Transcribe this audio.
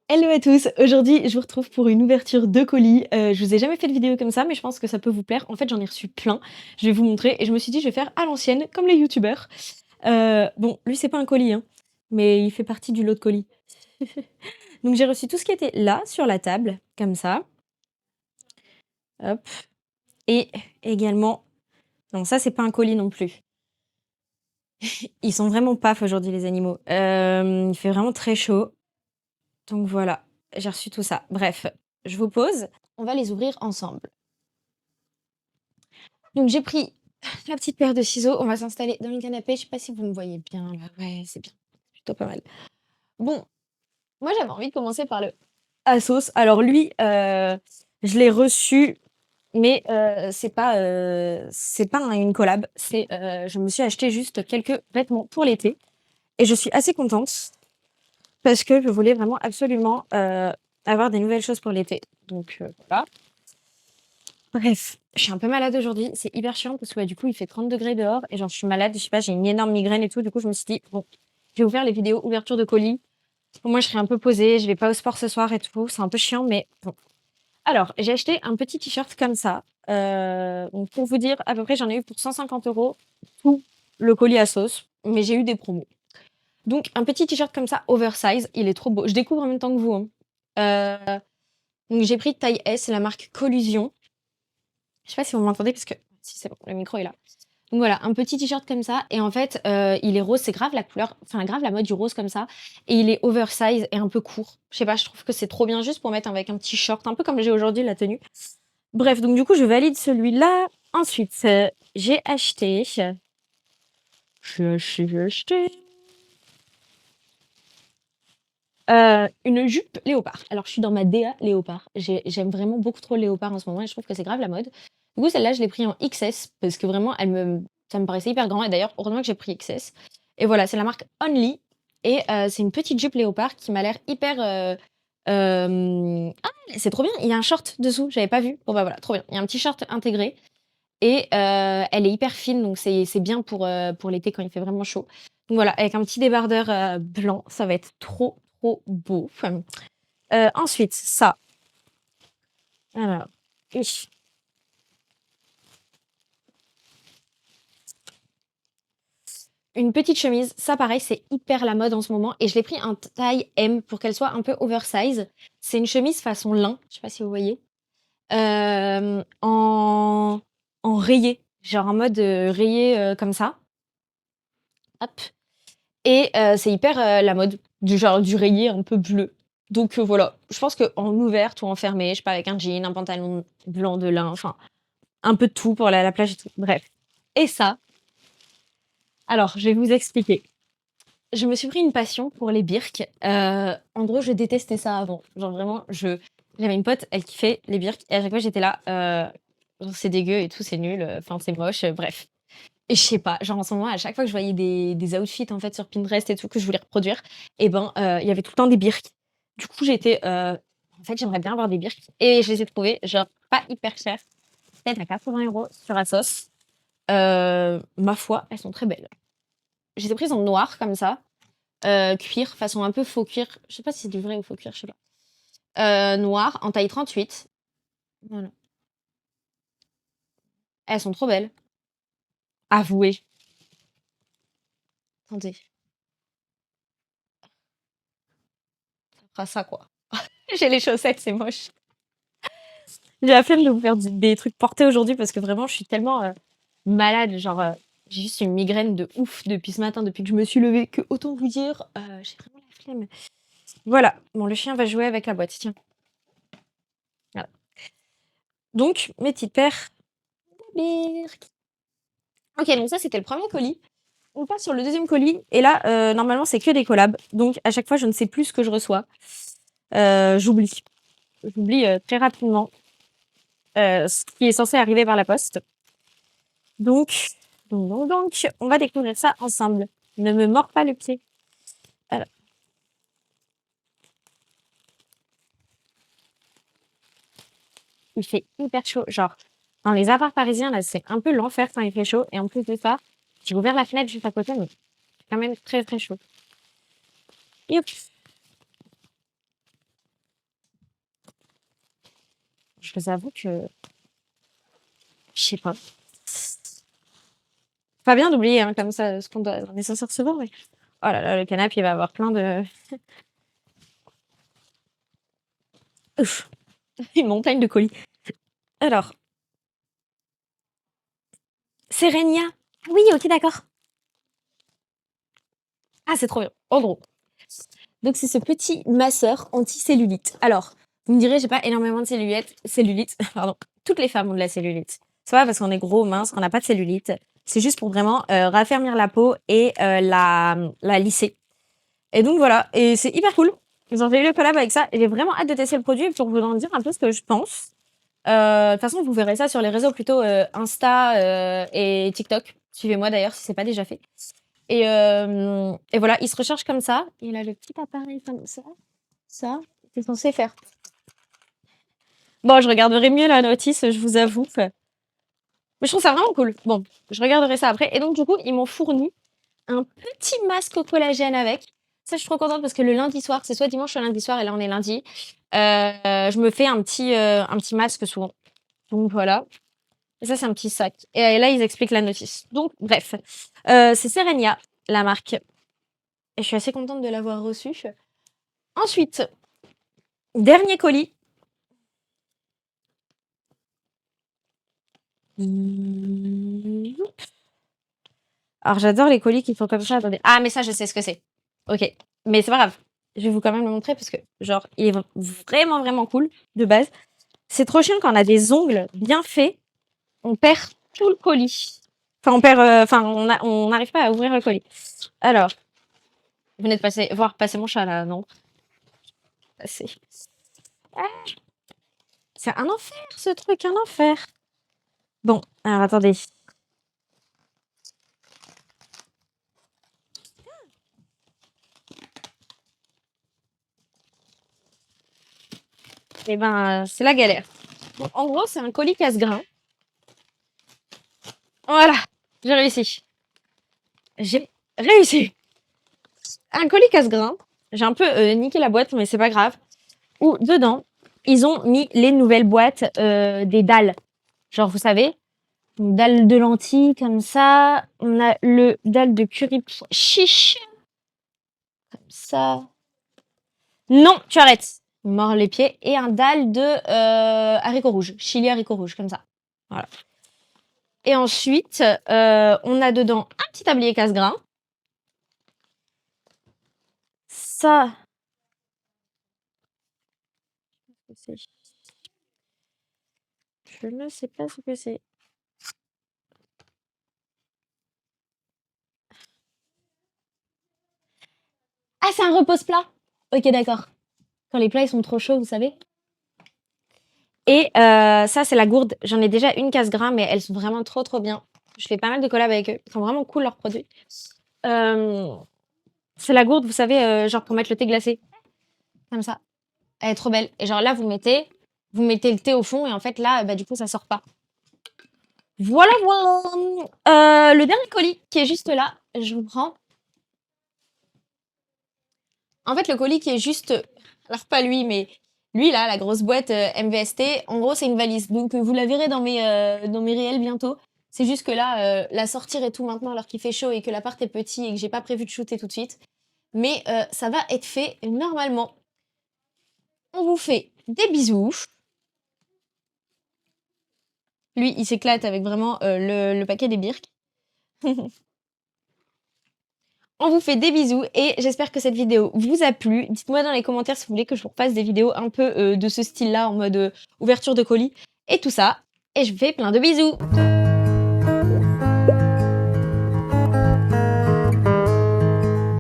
Hello à tous, aujourd'hui je vous retrouve pour une ouverture de colis. Je vous ai jamais fait de vidéo comme ça, mais je pense que ça peut vous plaire. En fait, j'en ai reçu plein. Je vais vous montrer et je me suis dit je vais faire à l'ancienne, comme les youtubeurs. Bon, lui c'est pas un colis, hein, mais il fait partie du lot de colis. Donc j'ai reçu tout ce qui était là, sur la table, comme ça. Hop. Et également... Non, ça c'est pas un colis non plus. Ils sont vraiment paf aujourd'hui les animaux. Il fait vraiment très chaud. Donc voilà, j'ai reçu tout ça. Bref, je vous pose. On va les ouvrir ensemble. Donc j'ai pris la petite paire de ciseaux. On va s'installer dans le canapé. Je sais pas si vous me voyez bien là. Ouais, c'est bien. Plutôt pas mal. Bon, moi j'avais envie de commencer par le Asos. Alors lui, je l'ai reçu, mais c'est pas une collab. Je me suis acheté juste quelques vêtements pour l'été. Et je suis assez contente parce que je voulais vraiment absolument avoir des nouvelles choses pour l'été. Donc voilà. Bref, je suis un peu malade aujourd'hui, c'est hyper chiant parce que du coup il fait 30 degrés dehors et genre je suis malade, je sais pas, j'ai une énorme migraine et tout, du coup je me suis dit, bon, je vais vous faire les vidéos ouverture de colis. Pour moi je serai un peu posée, je vais pas au sport ce soir et tout, c'est un peu chiant mais bon. Alors, j'ai acheté un petit t-shirt comme ça. Donc pour vous dire, à peu près j'en ai eu pour 150 € tout le colis à sauce, mais j'ai eu des promos. Donc un petit t-shirt comme ça, oversize, il est trop beau. Je découvre en même temps que vous, hein. Donc j'ai pris taille S, la marque Collusion. Je sais pas si vous m'entendez parce que si c'est bon, le micro est là. Donc voilà, un petit t-shirt comme ça et en fait, il est rose, c'est grave la couleur, enfin grave la mode du rose comme ça et il est oversize et un peu court. Je sais pas, je trouve que c'est trop bien juste pour mettre avec un petit short, un peu comme j'ai aujourd'hui la tenue. Bref, donc du coup, je valide celui-là. Ensuite, j'ai acheté une jupe léopard. Alors, je suis dans ma DA léopard. J'aime vraiment beaucoup trop le léopard en ce moment et je trouve que c'est grave la mode. Du coup, celle-là, je l'ai pris en XS parce que vraiment, ça me paraissait hyper grand. Et d'ailleurs, heureusement que j'ai pris XS. Et voilà, c'est la marque Only. Et c'est une petite jupe léopard qui m'a l'air hyper. Ah, c'est trop bien. Il y a un short dessous. J'avais pas vu. Bon, bah voilà, trop bien. Il y a un petit short intégré. Et elle est hyper fine. Donc, c'est bien pour l'été quand il fait vraiment chaud. Donc voilà, avec un petit débardeur blanc, ça va être trop, trop beau. Ensuite, ça. Alors, oui. Une petite chemise. Ça, pareil, c'est hyper la mode en ce moment. Et je l'ai pris en taille M pour qu'elle soit un peu oversize. C'est une chemise façon lin. Je sais pas si vous voyez. En rayé. Genre en mode rayé comme ça. Hop. Et c'est hyper la mode. Du genre du rayé un peu bleu. Donc voilà. Je pense qu'en ouverte ou en fermée, je sais pas, avec un jean, un pantalon blanc de lin. Enfin, un peu de tout pour aller à la plage et tout. Bref. Et ça, alors, je vais vous expliquer. Je me suis pris une passion pour les birks. En gros, je détestais ça avant. Genre vraiment, j'avais une pote, elle kiffait les birks. Et à chaque fois, j'étais là, genre, c'est dégueu et tout, c'est nul. Enfin, c'est moche. Bref. Et je sais pas, genre en ce moment, à chaque fois que je voyais des outfits en fait sur Pinterest et tout que je voulais reproduire, et ben, il y avait tout le temps des birks. Du coup, j'étais, en fait, j'aimerais bien avoir des birks. Et je les ai trouvées, genre, pas hyper chères. Peut-être à 80 € sur Asos. Ma foi, elles sont très belles. Je les ai prises en noir comme ça, cuir, façon un peu faux cuir. Je sais pas si c'est du vrai ou faux cuir, je sais pas. Noir, en taille 38. Voilà. Elles sont trop belles. Avouez. Attendez, ça fera ça quoi. J'ai les chaussettes, c'est moche. J'ai la flemme de vous faire des trucs portés aujourd'hui parce que vraiment, je suis tellement malade. Genre, j'ai juste une migraine de ouf depuis ce matin, depuis que je me suis levée, que autant vous dire, j'ai vraiment la flemme. Voilà. Bon, le chien va jouer avec la boîte, tiens. Voilà. Donc, mes petites paires de birks. Ok, donc ça, c'était le premier colis. On passe sur le deuxième colis. Et là, normalement, c'est que des collabs. Donc, à chaque fois, je ne sais plus ce que je reçois. J'oublie. J'oublie très rapidement ce qui est censé arriver par la poste. Donc, on va découvrir ça ensemble. Ne me mords pas le pied. Alors, il fait hyper chaud. Genre, dans les apparts parisiens, là, c'est un peu l'enfer quand il fait chaud. Et en plus de ça, j'ai ouvert la fenêtre juste à côté, mais c'est quand même très, très chaud. Et hop. je vous avoue que je sais pas. Pas bien d'oublier, hein, comme ça, ce qu'on on est censé recevoir, mais oh là là, le canapé, il va avoir plein de ouf, une montagne de colis. Alors, Serenia. Oui, OK, d'accord. Ah, c'est trop bien. En gros, donc c'est ce petit masseur anti-cellulite. Alors, vous me direz, j'ai pas énormément de cellulite, pardon. Toutes les femmes ont de la cellulite. C'est pas parce qu'on est gros, mince, qu'on n'a pas de cellulite. C'est juste pour vraiment raffermir la peau et la lisser. Et donc voilà, et c'est hyper cool. Ils ont fait le collab avec ça. Et j'ai vraiment hâte de tester le produit pour vous en dire un peu ce que je pense. De toute façon, vous verrez ça sur les réseaux plutôt Insta et TikTok. Suivez-moi d'ailleurs si c'est pas déjà fait. Et voilà, il se recharge comme ça. Il a le petit appareil comme ça. Ça, c'est censé faire. Bon, je regarderai mieux la notice, je vous avoue. Mais je trouve ça vraiment cool. Bon, je regarderai ça après. Et donc, du coup, ils m'ont fourni un petit masque au collagène avec. Ça, je suis trop contente parce que le lundi soir, c'est soit dimanche, soit lundi soir, et là, on est lundi. Je me fais un petit masque souvent. Donc, voilà. Et ça, c'est un petit sac. Et là, ils expliquent la notice. Donc, bref. C'est Serenia, la marque. Et je suis assez contente de l'avoir reçu. Ensuite, dernier colis. Alors, j'adore les colis qui font comme ça. Attendez. Ah, mais ça, je sais ce que c'est. Ok. Mais c'est pas grave. Je vais vous quand même le montrer parce que, genre, il est vraiment, vraiment cool de base. C'est trop chiant quand on a des ongles bien faits. On perd tout le colis. Enfin, on perd. Enfin, on n'arrive pas à ouvrir le colis. Alors, vous venez de voir passer mon chat là, non? Passer. Ah, c'est un enfer, ce truc, un enfer. Bon, alors attendez. Eh ben, c'est la galère. Donc, en gros, c'est un colis casse-grain. Voilà, j'ai réussi. J'ai réussi. Un colis casse-grain. J'ai un peu niqué la boîte, mais c'est pas grave. Où dedans, ils ont mis les nouvelles boîtes des dalles. Genre, vous savez, une dalle de lentilles comme ça. On a le dalle de curry chiche. Comme ça. Non, tu arrêtes. Mord les pieds. Et un dalle de haricots rouges. Chili haricots rouges, comme ça. Voilà. Et ensuite, on a dedans un petit tablier casse-grain. Ça. Je ne sais pas ce que c'est. Ah, c'est un repose-plat. Ok, d'accord. Quand les plats ils sont trop chauds, vous savez. Et ça, c'est la gourde. J'en ai déjà une casse-grain, mais elles sont vraiment trop, trop bien. Je fais pas mal de collabs avec eux. Ils sont vraiment cool, leurs produits. C'est la gourde, vous savez, genre pour mettre le thé glacé. Comme ça. Elle est trop belle. Et genre là, vous mettez le thé au fond et en fait là, bah, du coup, ça sort pas. Voilà, voilà. Le dernier colis qui est juste là, je vous prends. En fait, le colis qui est juste, alors pas lui, mais lui là, la grosse boîte MVST, en gros, c'est une valise. Donc vous la verrez dans mes réels bientôt. C'est juste que là, la sortir et tout maintenant, alors qu'il fait chaud et que l'appart est petit et que j'ai pas prévu de shooter tout de suite. Mais ça va être fait normalement. On vous fait des bisous. Lui, il s'éclate avec vraiment le paquet des birks. On vous fait des bisous et j'espère que cette vidéo vous a plu. Dites-moi dans les commentaires si vous voulez que je vous refasse des vidéos un peu de ce style-là, en mode ouverture de colis et tout ça. Et je vous fais plein de bisous.